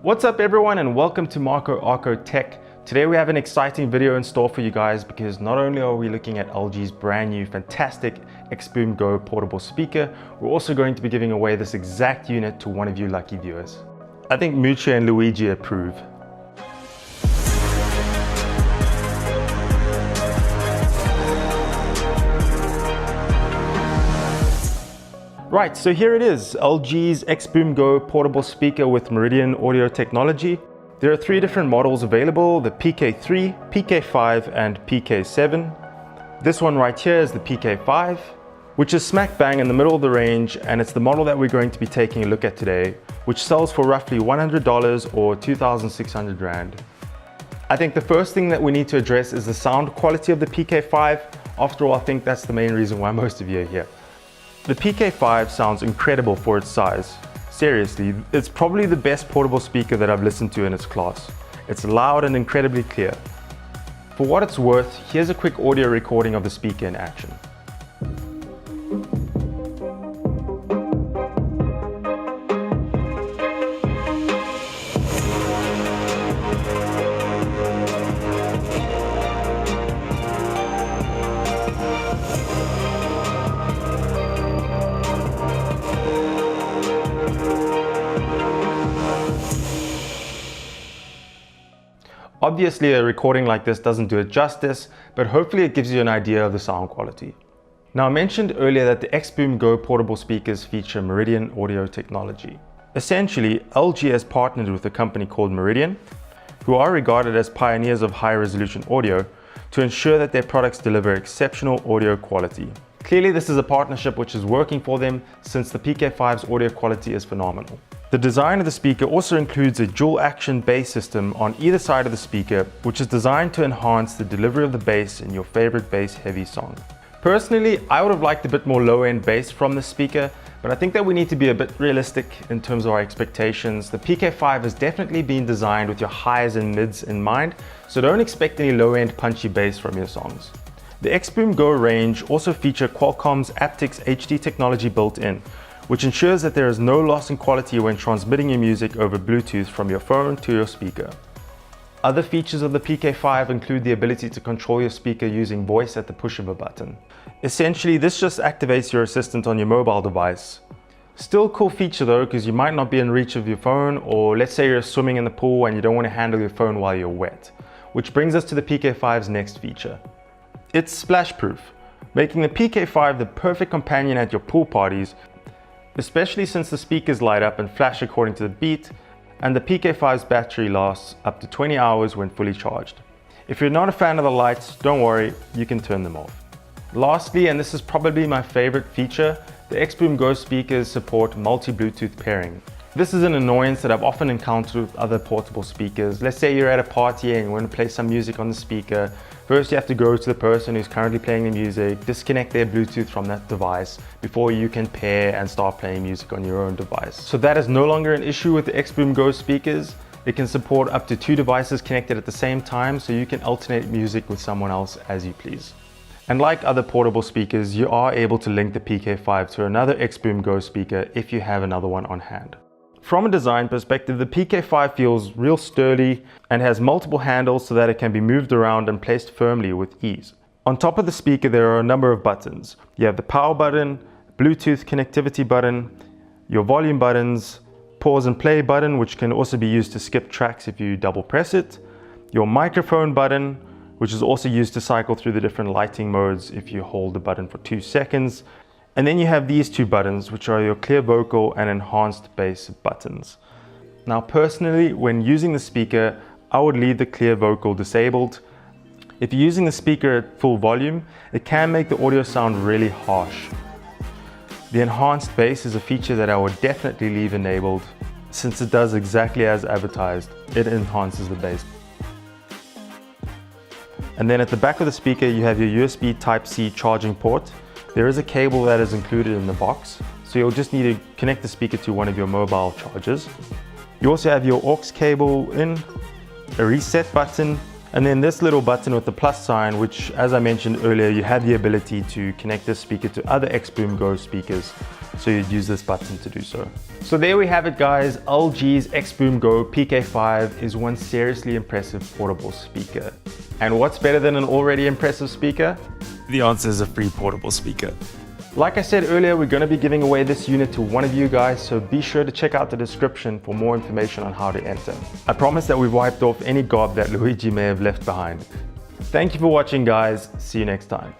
What's up everyone, and welcome to Marco Arco Tech. Today we have an exciting video in store for you guys because not only are we looking at LG's brand new fantastic XBOOM Go portable speaker, we're also going to be giving away this exact unit to one of you lucky viewers. I think Mucci and Luigi approve. Right, so here it is, LG's XBOOM Go portable speaker with Meridian audio technology. There are three different models available, the PK3, PK5 and PK7. This one right here is the PK5, which is smack bang in the middle of the range, and it's the model that we're going to be taking a look at today, which sells for roughly $100 or 2,600 Rand. I think the first thing that we need to address is the sound quality of the PK5. After all, I think that's the main reason why most of you are here. The PK5 sounds incredible for its size. Seriously, it's probably the best portable speaker that I've listened to in its class. It's loud and incredibly clear. For what it's worth, here's a quick audio recording of the speaker in action. Obviously, a recording like this doesn't do it justice, but hopefully it gives you an idea of the sound quality. Now, I mentioned earlier that the XBOOM Go portable speakers feature Meridian audio technology. Essentially, LG has partnered with a company called Meridian, who are regarded as pioneers of high-resolution audio, to ensure that their products deliver exceptional audio quality. Clearly, this is a partnership which is working for them since the PK5's audio quality is phenomenal. The design of the speaker also includes a dual action bass system on either side of the speaker, which is designed to enhance the delivery of the bass in your favorite bass heavy song. Personally, I would have liked a bit more low-end bass from the speaker, but I think that we need to be a bit realistic in terms of our expectations. The PK5 has definitely been designed with your highs and mids in mind, so don't expect any low-end punchy bass from your songs. The XBOOM Go range also feature Qualcomm's aptX HD technology built in, which ensures that there is no loss in quality when transmitting your music over Bluetooth from your phone to your speaker. Other features of the PK5 include the ability to control your speaker using voice at the push of a button. Essentially, this just activates your assistant on your mobile device. Still a cool feature though, because you might not be in reach of your phone, or let's say you're swimming in the pool and you don't want to handle your phone while you're wet. Which brings us to the PK5's next feature. It's splash proof, making the PK5 the perfect companion at your pool parties, especially since the speakers light up and flash according to the beat, and the PK5's battery lasts up to 20 hours when fully charged. If you're not a fan of the lights, don't worry, you can turn them off. Lastly, and this is probably my favorite feature, the XBOOM Go speakers support multi-Bluetooth pairing. This is an annoyance that I've often encountered with other portable speakers. Let's say you're at a party and you want to play some music on the speaker. First, you have to go to the person who's currently playing the music, disconnect their Bluetooth from that device before you can pair and start playing music on your own device. So that is no longer an issue with the XBOOM Go speakers. It can support up to 2 devices connected at the same time, so you can alternate music with someone else as you please. And like other portable speakers, you are able to link the PK5 to another XBOOM Go speaker if you have another one on hand. From a design perspective, the PK5 feels real sturdy and has multiple handles so that it can be moved around and placed firmly with ease. On top of the speaker, there are a number of buttons. You have the power button, Bluetooth connectivity button, your volume buttons, pause and play button, which can also be used to skip tracks if you double press it, your microphone button, which is also used to cycle through the different lighting modes if you hold the button for 2 seconds. And then you have these 2 buttons, which are your clear vocal and enhanced bass buttons. Now personally, when using the speaker, I would leave the clear vocal disabled. If you're using the speaker at full volume, it can make the audio sound really harsh. The enhanced bass is a feature that I would definitely leave enabled, since it does exactly as advertised. It enhances the bass. And then at the back of the speaker, you have your USB Type-C charging port. There is a cable that is included in the box, so you'll just need to connect the speaker to one of your mobile chargers. You also have your aux cable in, a reset button, And then this little button with the plus sign, which as I mentioned earlier, you have the ability to connect this speaker to other XBOOM Go speakers. So you'd use this button to do so. So there we have it guys, LG's XBOOM Go PK5 is one seriously impressive portable speaker. And what's better than an already impressive speaker? The answer is a free portable speaker. Like I said earlier, we're going to be giving away this unit to one of you guys, so be sure to check out the description for more information on how to enter. I promise that we've wiped off any gob that Luigi may have left behind. Thank you for watching guys, see you next time.